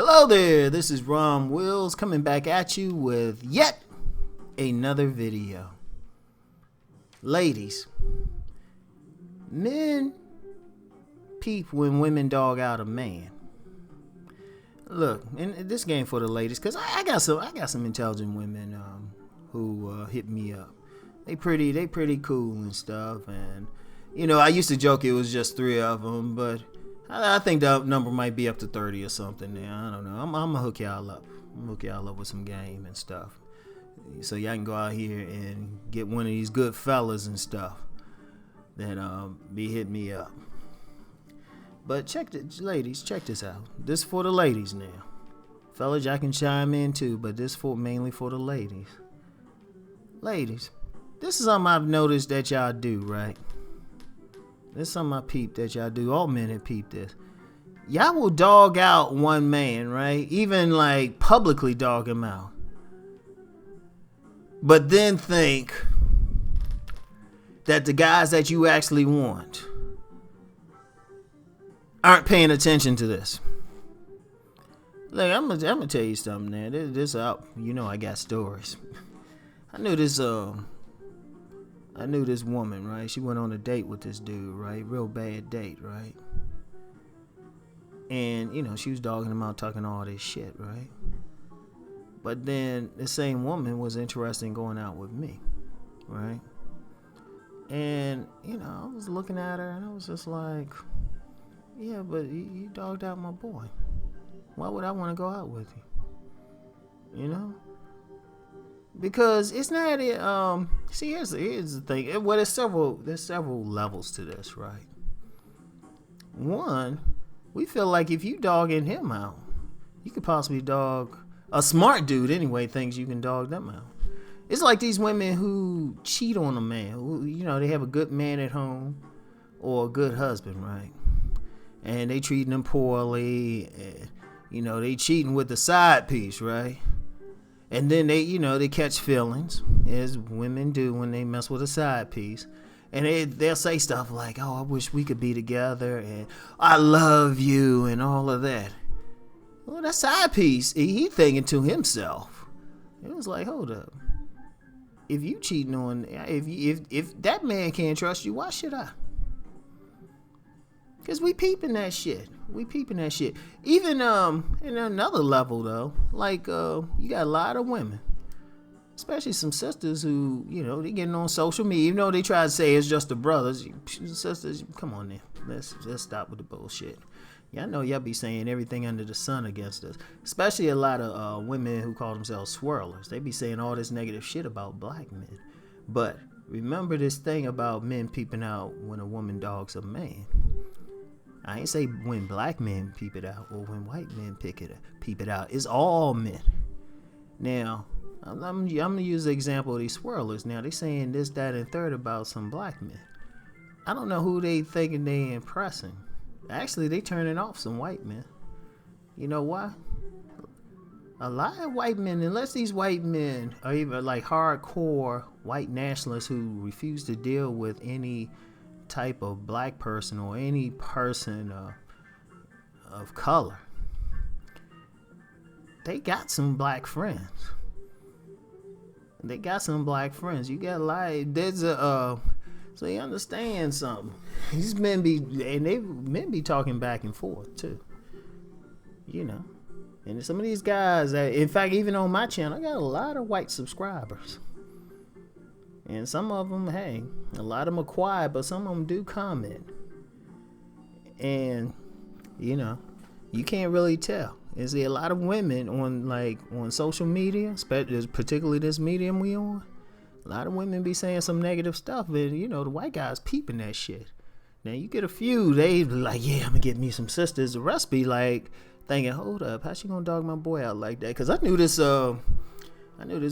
Hello there, this is Ron Wills coming back at you with yet another video. Ladies, men peep when women dog out a man. Look, in this game for the ladies, cause I got some intelligent women who hit me up. They pretty cool and stuff, and I used to joke it was just 3 of them, but I think the number might be up to 30 or something now. I don't know. I'm gonna hook y'all up. I'm gonna hook y'all up with some game and stuff, so y'all can go out here and get one of these good fellas and stuff that be hitting me up. But ladies, check this out. This for the ladies now. Fellas, y'all can chime in too, but this mainly for the ladies. Ladies, this is something I've noticed that y'all do, right? This is something I peeped that y'all do. All men have peeped this. Y'all will dog out one man, right? Even like publicly dog him out. But then think that the guys that you actually want aren't paying attention to this. Look, I'm gonna tell you something, man. This out. I got stories. I knew this woman, right? She went on a date with this dude, right? Real bad date, right? And, she was dogging him out, talking all this shit, right? But then the same woman was interested in going out with me, right? And, I was looking at her and I was just like, yeah, but you dogged out my boy. Why would I want to go out with you? Because it's not see, here's the thing. Well, there's several levels to this, right? One, we feel like if you dogging him out, you could possibly dog a smart dude anyway, thinks you can dog them out. It's like these women who cheat on a man, who, they have a good man at home or a good husband, right? And they treating them poorly, and, they cheating with the side piece, right? And then they catch feelings, as women do when they mess with a side piece. And they'll say stuff like, oh, I wish we could be together, and I love you, and all of that. Well, that side piece, he thinking to himself. It was like, hold up. If you cheating on, if that man can't trust you, why should I? Because we peeping that shit. Even in another level though, like you got a lot of women, especially some sisters who, they getting on social media, even though they try to say it's just the brothers. Sisters, come on then. Let's stop with the bullshit. Y'all know y'all be saying everything under the sun against us. Especially a lot of women who call themselves swirlers. They be saying all this negative shit about black men. But remember this thing about men peeping out when a woman dogs a man. I ain't say when black men peep it out or when white men peep it out. It's all men. Now, I'm gonna use the example of these swirlers. Now, they saying this, that, and third about some black men. I don't know who they thinking they impressing. Actually, they turning off some white men. You know why? A lot of white men, unless these white men are even like hardcore white nationalists who refuse to deal with any type of black person or any person of color, they got some black friends. You got a lot. There's so you understand something. These men be talking back and forth too. And some of these guys, in fact, even on my channel, I got a lot of white subscribers. And some of them, hey, a lot of them are quiet, but some of them do comment. And, you can't really tell. Is there a lot of women on social media, particularly this medium we on? A lot of women be saying some negative stuff, and, the white guys peeping that shit. Now, you get a few, they be like, yeah, I'm going to get me some sisters. The rest be like thinking, hold up, how she going to dog my boy out like that? Because I knew this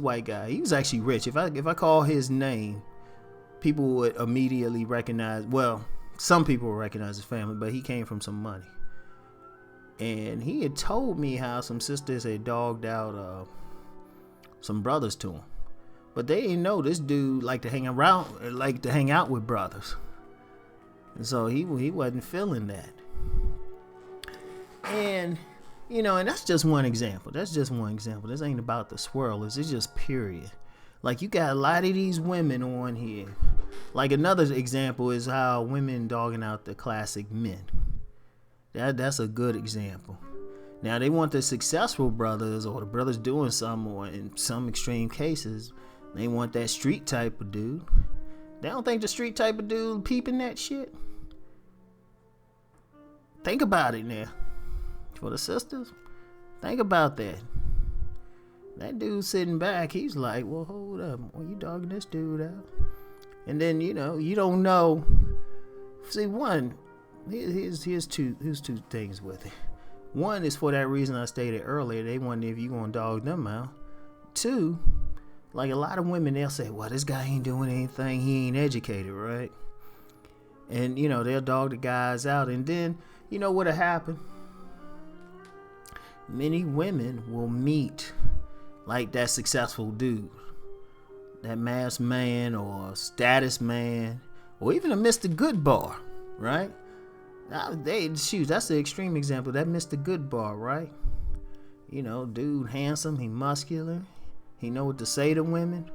white guy. He was actually rich. If I call his name, people would immediately recognize. Well, some people would recognize his family, but he came from some money. And he had told me how some sisters had dogged out some brothers to him, but they didn't know this dude liked to hang out with brothers, and so he wasn't feeling that. And And that's just one example. This ain't about the swirlers. It's just period. Like, you got a lot of these women on here. Like, another example is how women dogging out the classic men. That's a good example. Now, they want the successful brothers, or the brothers doing something, or in some extreme cases, they want that street type of dude. They don't think the street type of dude peeping that shit. Think about it now. For the sisters, think about that. That dude sitting back, he's like, well, hold up. Well, you dogging this dude out. And then, you don't know. See, here's two things with it. One is for that reason I stated earlier. They wonder if you gonna dog them out. Two, like a lot of women, they'll say, well, this guy ain't doing anything. He ain't educated, right? And, they'll dog the guys out. And then, what'll happen? Many women will meet like that successful dude, that masked man or status man, or even a Mr. Goodbar, right? That's the extreme example. That Mr. Goodbar, right? Dude, handsome, he muscular, he know what to say to women.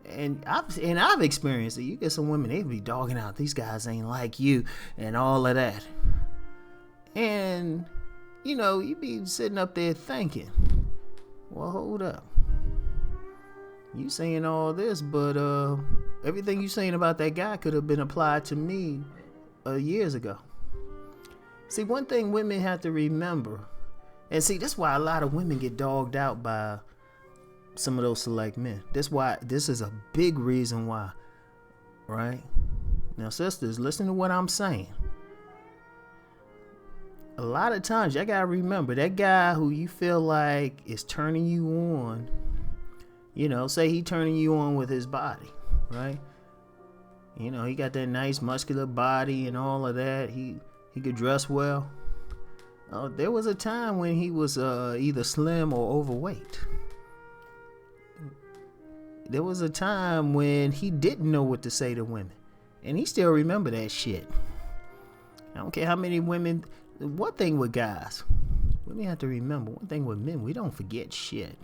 And I've experienced it. You get some women, they be dogging out, these guys ain't like you, and all of that. And you be sitting up there thinking, well, hold up. You saying all this, but everything you saying about that guy could have been applied to me years ago. See, one thing women have to remember, and see, that's why a lot of women get dogged out by some of those select men. This is a big reason why, right? Now, sisters, listen to what I'm saying. A lot of times, y'all gotta remember, that guy who you feel like is turning you on, say he turning you on with his body, right? He got that nice muscular body and all of that. He could dress well. There was a time when he was either slim or overweight. There was a time when he didn't know what to say to women. And he still remember that shit. I don't care how many women. One thing with guys, we have to remember. One thing with men, we don't forget shit.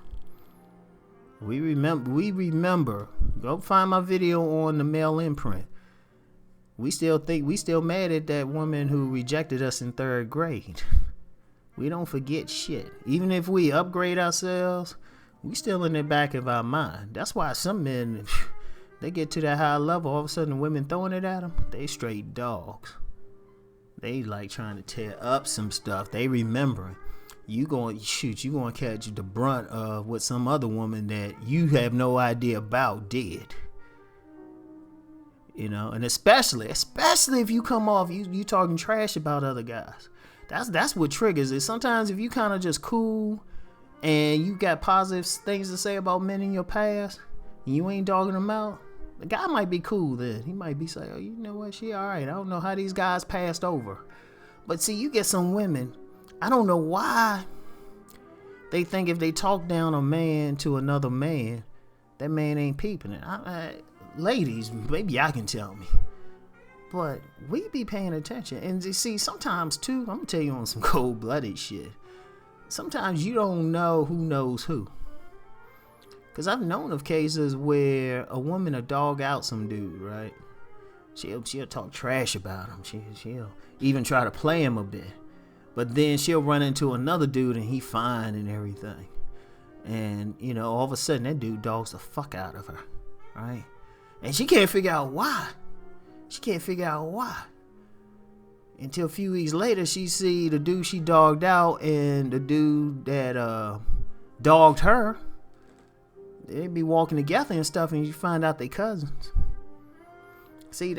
We remember. Go find my video on the male imprint. We still mad at that woman who rejected us in 3rd grade. We don't forget shit. Even if we upgrade ourselves, we still in the back of our mind. That's why some men, they get to that high level, all of a sudden women throwing it at them, they straight dogs. They like trying to tear up some stuff. They remembering. You gonna catch the brunt of what some other woman that you have no idea about did. And especially if you come off, you talking trash about other guys. That's what triggers it. Sometimes if you kind of just cool and you got positive things to say about men in your past, and you ain't dogging them out, the guy might be cool then. He might be saying, oh, you know what, she all right. I don't know how these guys passed over. But see, you get some women, I don't know why they think if they talk down a man to another man, that man ain't peeping it. Ladies, maybe y'all can tell me. But we be paying attention. And you see, sometimes too, I'm going to tell you on some cold-blooded shit. Sometimes you don't know who knows who. Because I've known of cases where a woman will dog out some dude, right? She'll talk trash about him. She'll even try to play him a bit. But then she'll run into another dude and he fine and everything. And, all of a sudden that dude dogs the fuck out of her, right? And she can't figure out why. Until a few weeks later, she see the dude she dogged out and the dude that dogged her. They be walking together and stuff, and you find out they cousins. See,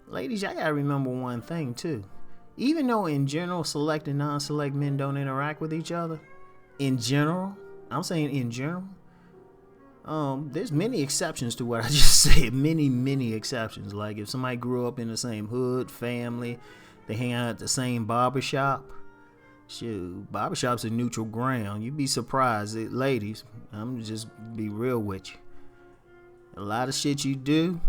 ladies, y'all gotta remember one thing too. Even though in general, select and non-select men don't interact with each other, in general, I'm saying in general, there's many exceptions to what I just said. Many exceptions. Like if somebody grew up in the same hood, family, they hang out at the same barbershop. Shoot, barbershop's a neutral ground. You'd be surprised, ladies. I'm just be real with you. A lot of shit you do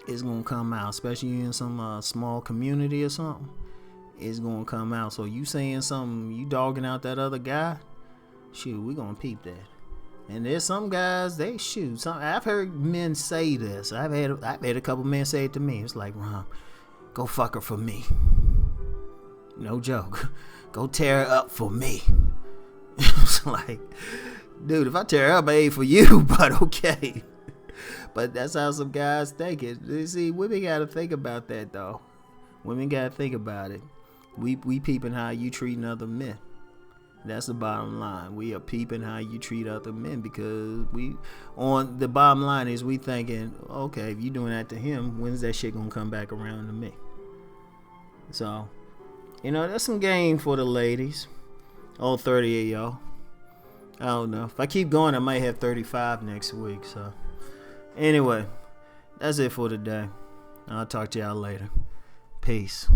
is gonna come out, especially in some small community or something. is gonna come out. So you saying something, you dogging out that other guy, shoot, we gonna peep that. And there's some guys, they shoot. I've heard men say this. I've had a couple men say it to me. It's like, Ron, go fuck her for me. No joke. Go tear her up for me. It's like, dude, if I tear her up, I ain't for you, but okay. But that's how some guys think it. You see, women gotta think about that though. Women gotta think about it. We peeping how you treating other men. That's the bottom line. We are peeping how you treat other men, because on the bottom line is we thinking, okay, if you doing that to him, when's that shit gonna come back around to me? So, that's some game for the ladies. All 30 of y'all. I don't know. If I keep going, I might have 35 next week. So, anyway, that's it for today. I'll talk to y'all later. Peace.